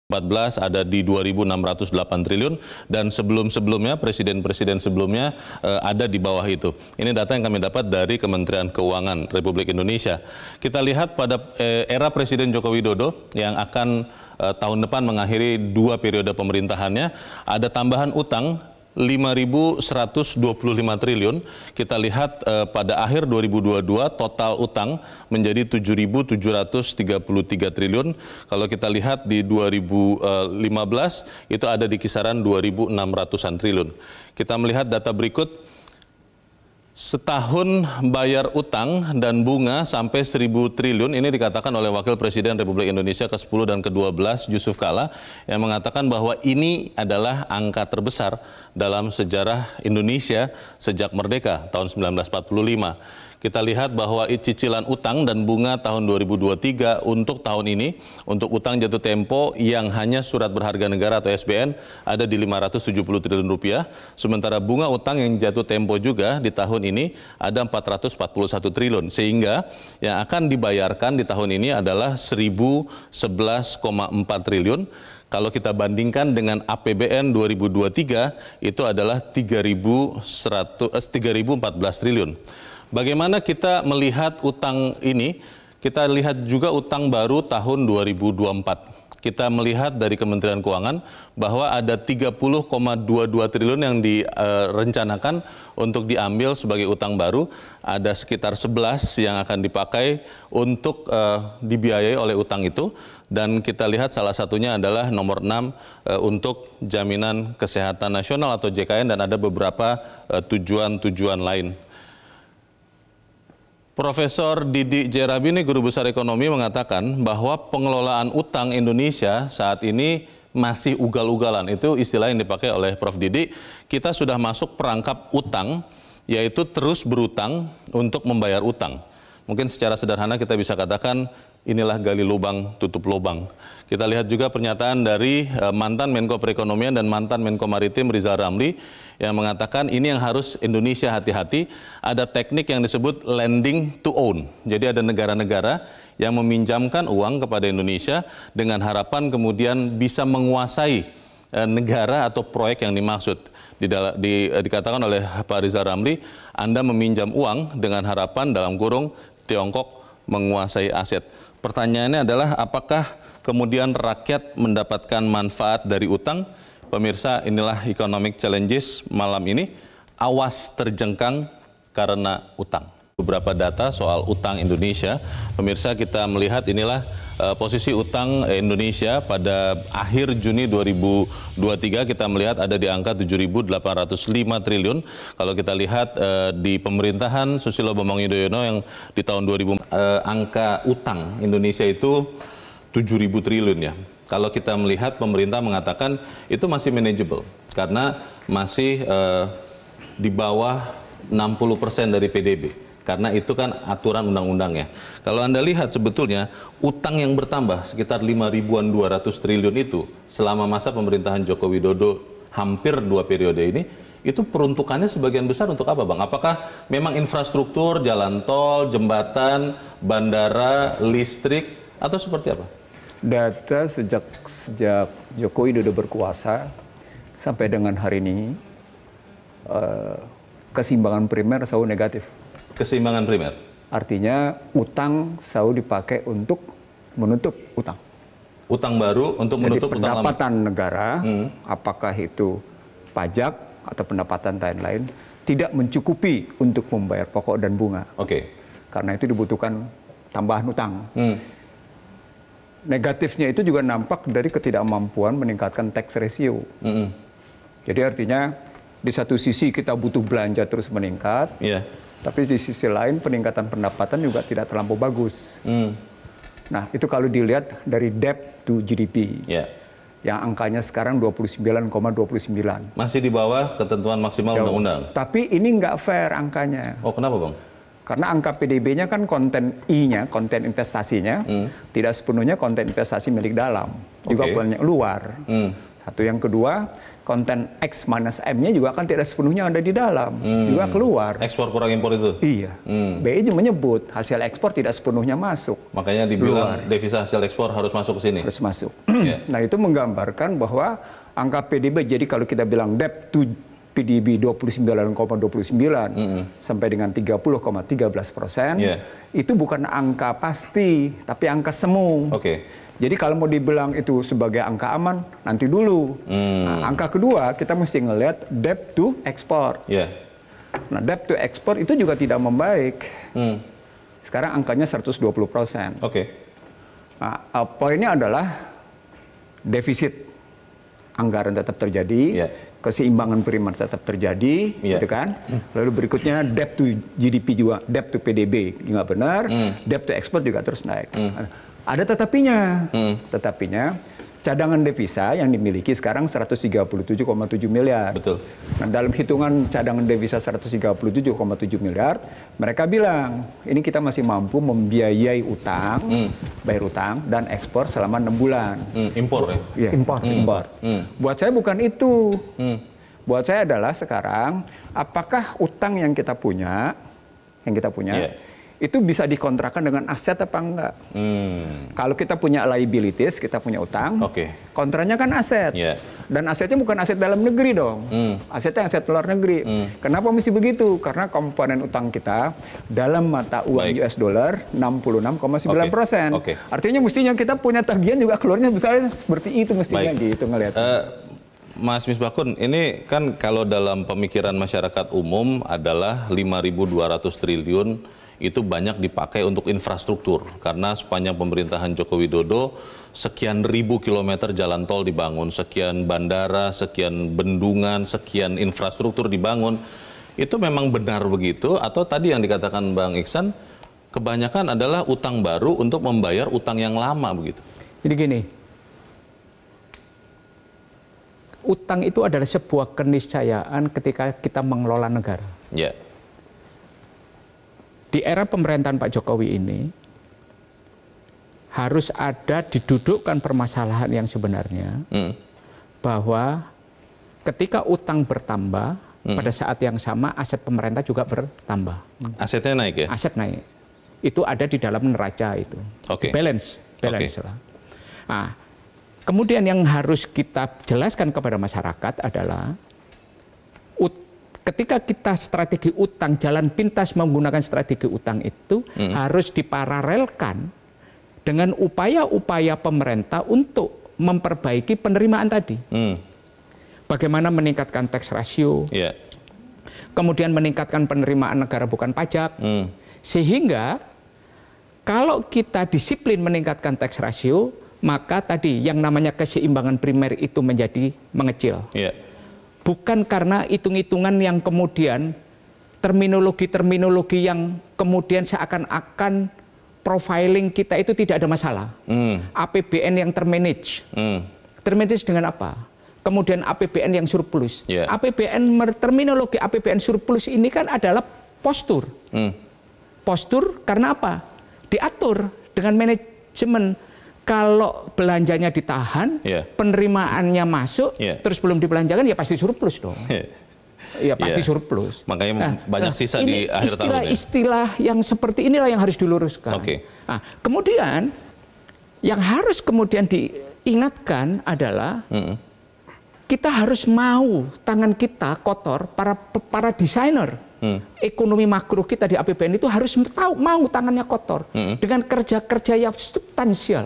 14 ada di 2.608 triliun dan sebelum-sebelumnya presiden-presiden sebelumnya ada di bawah itu. Ini data yang kami dapat dari Kementerian Keuangan Republik Indonesia. Kita lihat pada era Presiden Joko Widodo yang akan tahun depan mengakhiri 2 periode pemerintahannya, ada tambahan utang 5.125 triliun. Kita lihat pada akhir 2022 total utang menjadi 7.733 triliun. Kalau kita lihat di 2015 itu ada di kisaran 2.600-an triliun. Kita melihat data berikut. Setahun bayar utang dan bunga sampai 1.000 triliun, ini dikatakan oleh Wakil Presiden Republik Indonesia ke-10 dan ke-12 Yusuf Kala yang mengatakan bahwa ini adalah angka terbesar dalam sejarah Indonesia sejak merdeka tahun 1945. Kita lihat bahwa cicilan utang dan bunga tahun 2023 untuk tahun ini, untuk utang jatuh tempo yang hanya surat berharga negara atau SBN ada di 570 triliun rupiah, sementara bunga utang yang jatuh tempo juga di tahun ini ada 441 triliun, sehingga yang akan dibayarkan di tahun ini adalah 1.011,4 triliun. Kalau kita bandingkan dengan APBN 2023 itu adalah 3.014 triliun. Bagaimana kita melihat utang ini? Kita lihat juga utang baru tahun 2024. Kita melihat dari Kementerian Keuangan bahwa ada 30,22 triliun yang direncanakan untuk diambil sebagai utang baru. Ada sekitar 11 yang akan dipakai untuk dibiayai oleh utang itu. Dan kita lihat salah satunya adalah nomor 6 untuk Jaminan Kesehatan Nasional atau JKN, dan ada beberapa tujuan-tujuan lain. Profesor Didi Jerabini, Guru Besar Ekonomi, mengatakan bahwa pengelolaan utang Indonesia saat ini masih ugal-ugalan. Itu istilah yang dipakai oleh Prof. Didi. Kita sudah masuk perangkap utang, yaitu terus berutang untuk membayar utang. Mungkin secara sederhana kita bisa katakan inilah gali lubang, tutup lubang. Kita lihat juga pernyataan dari mantan Menko Perekonomian dan mantan Menko Maritim Rizal Ramli yang mengatakan ini yang harus Indonesia hati-hati. Ada teknik yang disebut lending to own. Jadi ada negara-negara yang meminjamkan uang kepada Indonesia dengan harapan kemudian bisa menguasai negara atau proyek yang dimaksud. Dikatakan oleh Pak Rizal Ramli, Anda meminjam uang dengan harapan dalam kurung Tiongkok menguasai aset. Pertanyaannya adalah apakah kemudian rakyat mendapatkan manfaat dari utang? Pemirsa, inilah Economic Challenges malam ini. Awas terjengkang karena utang. Beberapa data soal utang Indonesia. Pemirsa, kita melihat inilah posisi utang Indonesia pada akhir Juni 2023. Kita melihat ada di angka 7.805 triliun. Kalau kita lihat di pemerintahan Susilo Bambang Yudhoyono yang di tahun 2000, angka utang Indonesia itu 7.000 triliun ya. Kalau kita melihat pemerintah mengatakan itu masih manageable karena masih di bawah 60% dari PDB. Karena itu kan aturan undang-undangnya. Kalau Anda lihat sebetulnya utang yang bertambah sekitar 5.200 triliun itu selama masa pemerintahan Joko Widodo hampir 2 periode ini, itu peruntukannya sebagian besar untuk apa, Bang? Apakah memang infrastruktur, jalan tol, jembatan, bandara, listrik, atau seperti apa? Data sejak Joko Widodo berkuasa sampai dengan hari ini, keseimbangan primer selalu negatif. Keseimbangan primer? Artinya utang selalu dipakai untuk menutup utang. Utang baru untuk menutup utang lama? Jadi pendapatan negara, apakah itu pajak atau pendapatan lain-lain, tidak mencukupi untuk membayar pokok dan bunga. Oke. Karena itu dibutuhkan tambahan utang. Negatifnya itu juga nampak dari ketidakmampuan meningkatkan tax ratio. Jadi artinya di satu sisi kita butuh belanja terus meningkat, tapi di sisi lain peningkatan pendapatan juga tidak terlampau bagus. Nah itu kalau dilihat dari debt to GDP, yang angkanya sekarang 29,29. Masih di bawah ketentuan maksimal undang-undang. Tapi ini nggak fair angkanya. Oh, kenapa, Bang? Karena angka PDB-nya kan konten I-nya, konten investasinya, tidak sepenuhnya konten investasi milik dalam, juga punya luar. Satu, yang kedua, konten X minus M-nya juga kan tidak sepenuhnya ada di dalam, juga keluar. Ekspor kurang impor itu? Iya. BI menyebut hasil ekspor tidak sepenuhnya masuk. Makanya dibilang devisa hasil ekspor harus masuk ke sini? Harus masuk. Nah, itu menggambarkan bahwa angka PDB, jadi kalau kita bilang debt to PDB 29,29 sampai dengan 30,13%, itu bukan angka pasti, tapi angka semu. Jadi kalau mau dibilang itu sebagai angka aman, nanti dulu. Nah, angka kedua, kita mesti ngelihat debt to export. Nah, debt to export itu juga tidak membaik. Sekarang angkanya 120%. Nah, poinnya adalah defisit anggaran tetap terjadi, keseimbangan primer tetap terjadi, gitu kan. Lalu berikutnya debt to GDP juga, debt to PDB nggak benar, debt to export juga terus naik. Ada tetapinya, cadangan devisa yang dimiliki sekarang 137,7 miliar. Betul. Nah, dalam hitungan cadangan devisa 137,7 miliar, mereka bilang ini kita masih mampu membiayai utang, bayar utang dan ekspor selama 6 bulan. Impor ya? Impor. Buat saya bukan itu. Buat saya adalah sekarang, apakah utang yang kita punya, itu bisa dikontrakkan dengan aset apa enggak? Kalau kita punya liabilities, kita punya utang, kontraknya kan aset. Dan asetnya bukan aset dalam negeri dong. Asetnya aset luar negeri. Kenapa mesti begitu? Karena komponen utang kita dalam mata uang US dollar 66,9%. Artinya mestinya kita punya tagihan juga keluarnya besar seperti itu mestinya gitu ngelihat. Mas Misbahkun, ini kan kalau dalam pemikiran masyarakat umum adalah 5.200 triliun itu banyak dipakai untuk infrastruktur karena sepanjang pemerintahan Joko Widodo sekian ribu kilometer jalan tol dibangun, sekian bandara, sekian bendungan, sekian infrastruktur dibangun. Itu memang benar begitu atau tadi yang dikatakan Bang Iksan kebanyakan adalah utang baru untuk membayar utang yang lama begitu? Jadi gini, utang itu adalah sebuah keniscayaan ketika kita mengelola negara. Di era pemerintahan Pak Jokowi ini harus ada didudukkan permasalahan yang sebenarnya bahwa ketika utang bertambah pada saat yang sama aset pemerintah juga bertambah. Asetnya naik ya? Aset naik. Itu ada di dalam neraca itu. Balance lah. Nah, kemudian yang harus kita jelaskan kepada masyarakat adalah ketika kita strategi utang, jalan pintas menggunakan strategi utang itu harus diparalelkan dengan upaya-upaya pemerintah untuk memperbaiki penerimaan tadi. Bagaimana meningkatkan tax ratio, kemudian meningkatkan penerimaan negara bukan pajak, sehingga kalau kita disiplin meningkatkan tax ratio, maka tadi yang namanya keseimbangan primer itu menjadi mengecil. Bukan karena hitung-hitungan yang kemudian terminologi-terminologi yang kemudian seakan-akan profiling kita itu tidak ada masalah. APBN yang termanage. Termanage dengan apa? Kemudian APBN yang surplus. Terminologi APBN surplus ini kan adalah postur. Postur karena apa? Diatur dengan manajemen. Kalau belanjanya ditahan, penerimaannya masuk, terus belum dibelanjakan, ya pasti surplus dong. Ya pasti surplus. Makanya banyak sisa di akhir tahun. Istilah yang seperti inilah yang harus diluruskan. Nah, kemudian yang harus kemudian diingatkan adalah kita harus mau tangan kita kotor, para desainer ekonomi makro kita di APBN itu harus mau tangannya kotor dengan kerja-kerja yang substansial.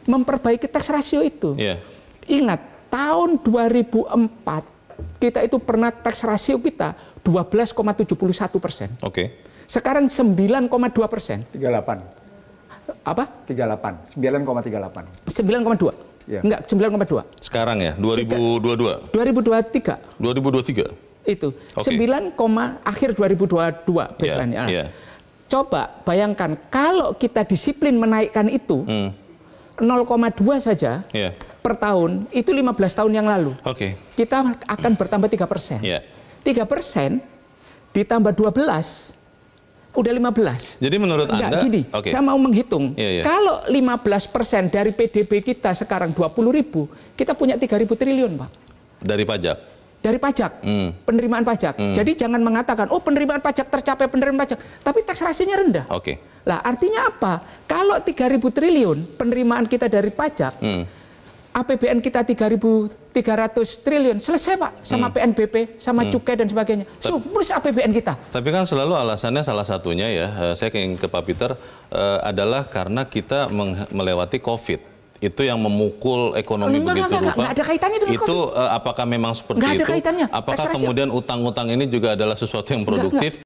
Memperbaiki tax ratio itu. Ingat, tahun 2004 kita itu pernah tax ratio kita 12,71%. Sekarang 9,2%. 38. Apa? 38. 9,38. 9,2. Enggak, 9,2. Sekarang ya, 2022. 2023. 2023. Itu 9, akhir 2022 biasanya. Coba bayangkan kalau kita disiplin menaikkan itu 0,2 saja per tahun, itu 15 tahun yang lalu. Kita akan bertambah 3%. 3% ditambah 12 Udah 15. Jadi menurut Anda, gini, saya mau menghitung. Kalau 15% dari PDB kita sekarang 20.000, kita punya 3.000 triliun, Pak. Dari pajak? Dari pajak, penerimaan pajak. Jadi jangan mengatakan, oh penerimaan pajak tercapai penerimaan pajak, tapi tax ratio-nya rendah. Lah artinya apa? Kalau 3.000 triliun penerimaan kita dari pajak, APBN kita 3.300 triliun, selesai Pak, sama PNBP, sama cukai dan sebagainya. Plus APBN kita. Tapi kan selalu alasannya salah satunya ya, saya ingin ke Pak Peter, adalah karena kita melewati COVID. Itu yang memukul ekonomi begitu rupa. Nggak ada kaitannya dengan COVID. Itu apakah memang seperti itu? Apakah kemudian utang-utang ini juga adalah sesuatu yang produktif?